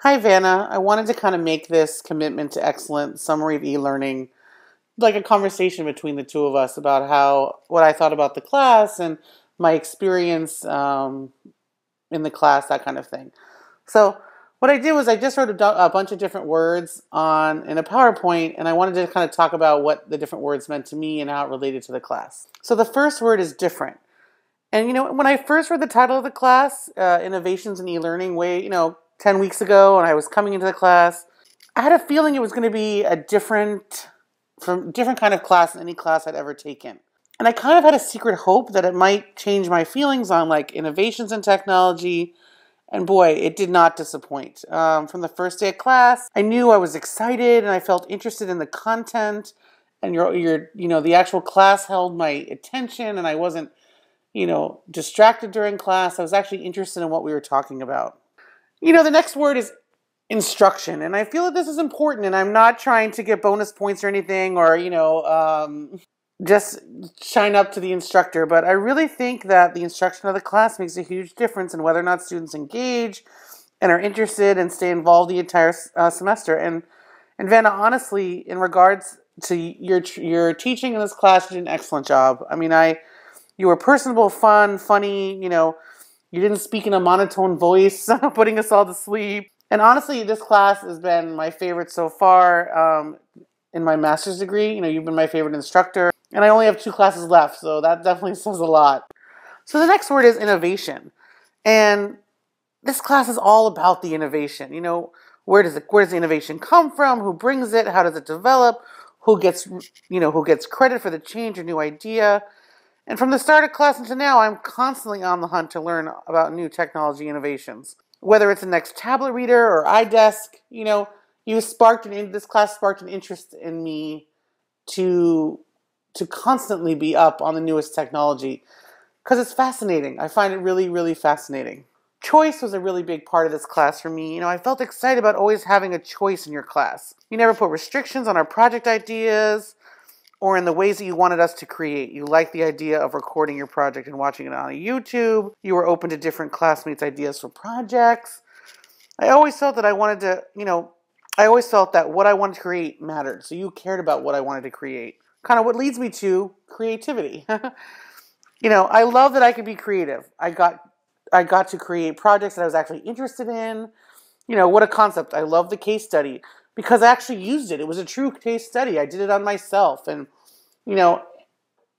Hi, Vanna. I wanted to kind of make this commitment to excellent summary of e-learning, like a conversation between the two of us about what I thought about the class and my experience in the class, that kind of thing. So what I did was I just wrote a bunch of different words in a PowerPoint, and I wanted to kind of talk about what the different words meant to me and how it related to the class. So the first word is different. And when I first read the title of the class, Innovations in E-Learning, 10 weeks ago, and I was coming into the class, I had a feeling it was going to be a different kind of class than any class I'd ever taken. And I kind of had a secret hope that it might change my feelings on like innovations in technology. And boy, it did not disappoint. From the first day of class, I knew I was excited and I felt interested in the content. And the actual class held my attention, and I wasn't distracted during class. I was actually interested in what we were talking about. The next word is instruction, and I feel that this is important, and I'm not trying to get bonus points or anything, or, just shine up to the instructor, but I really think that the instruction of the class makes a huge difference in whether or not students engage and are interested and stay involved the entire semester. And Vanna, honestly, in regards to your teaching in this class, you did an excellent job. I mean, you were personable, fun, funny, you didn't speak in a monotone voice, putting us all to sleep. And honestly, this class has been my favorite so far in my master's degree. You've been my favorite instructor. And I only have 2 classes left, so that definitely says a lot. So the next word is innovation. And this class is all about the innovation. Where does the innovation come from? Who brings it? How does it develop? Who gets credit for the change or new idea? And from the start of class until now, I'm constantly on the hunt to learn about new technology innovations. Whether it's the next tablet reader or iDesk, this class sparked an interest in me to constantly be up on the newest technology because it's fascinating. I find it really, really fascinating. Choice was a really big part of this class for me. I felt excited about always having a choice in your class. You never put restrictions on our project ideas or in the ways that you wanted us to create. You liked the idea of recording your project and watching it on YouTube. You were open to different classmates' ideas for projects. I always felt that what I wanted to create mattered. So you cared about what I wanted to create. Kind of what leads me to creativity. I love that I could be creative. I got to create projects that I was actually interested in. What a concept. I love the case study because I actually used it. It was a true case study. I did it on myself. And I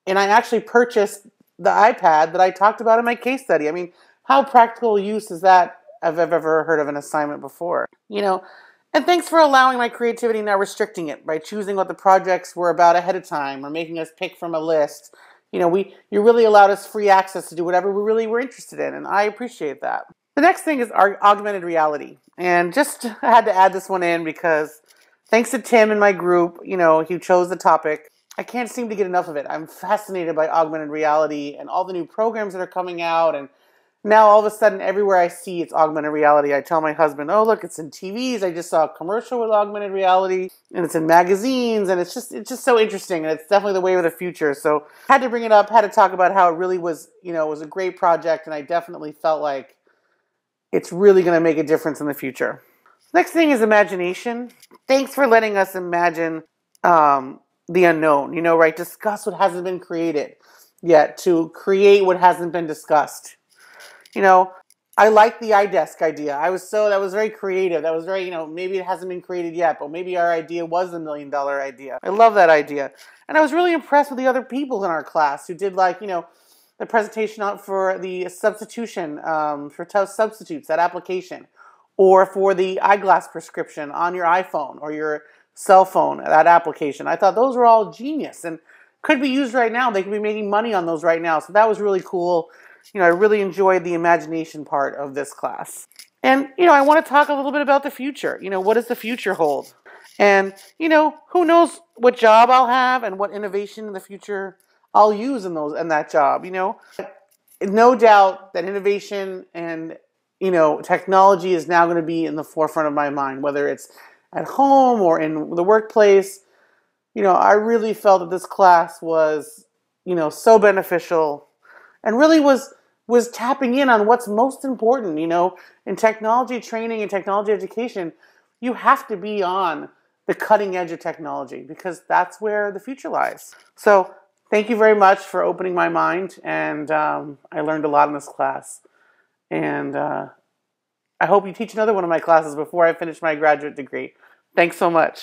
actually purchased the iPad that I talked about in my case study. I mean, how practical use is that I've ever heard of an assignment before? And thanks for allowing my creativity, not restricting it by choosing what the projects were about ahead of time or making us pick from a list. You really allowed us free access to do whatever we really were interested in, and I appreciate that. The next thing is our augmented reality. And just I had to add this one in because thanks to Tim in my group, he chose the topic. I can't seem to get enough of it. I'm fascinated by augmented reality and all the new programs that are coming out, and now all of a sudden everywhere I see it's augmented reality. I tell my husband, oh look, it's in TVs. I just saw a commercial with augmented reality, and it's in magazines, and it's just so interesting, and it's definitely the way of the future. So had to bring it up, had to talk about how it really was, it was a great project, and I definitely felt like it's really going to make a difference in the future. Next thing is imagination. Thanks for letting us imagine the unknown, right? Discuss what hasn't been created yet, to create what hasn't been discussed. I like the iDesk idea. That was very creative. That was very, maybe it hasn't been created yet, but maybe our idea was the $1 million idea. I love that idea. And I was really impressed with the other people in our class who did the presentation out for the substitution, for substitutes, that application, or for the eyeglass prescription on your iPhone or your cell phone, that application. I thought those were all genius and could be used right now. They could be making money on those right now. So that was really cool. I really enjoyed the imagination part of this class. And, I want to talk a little bit about the future. What does the future hold? And, who knows what job I'll have and what innovation in the future I'll use in that job, No doubt that innovation and, technology is now going to be in the forefront of my mind, whether it's at home or in the workplace. I really felt that this class was, so beneficial and really was tapping in on what's most important, in technology training and technology education, you have to be on the cutting edge of technology because that's where the future lies. So thank you very much for opening my mind, and I learned a lot in this class. And I hope you teach another one of my classes before I finish my graduate degree. Thanks so much.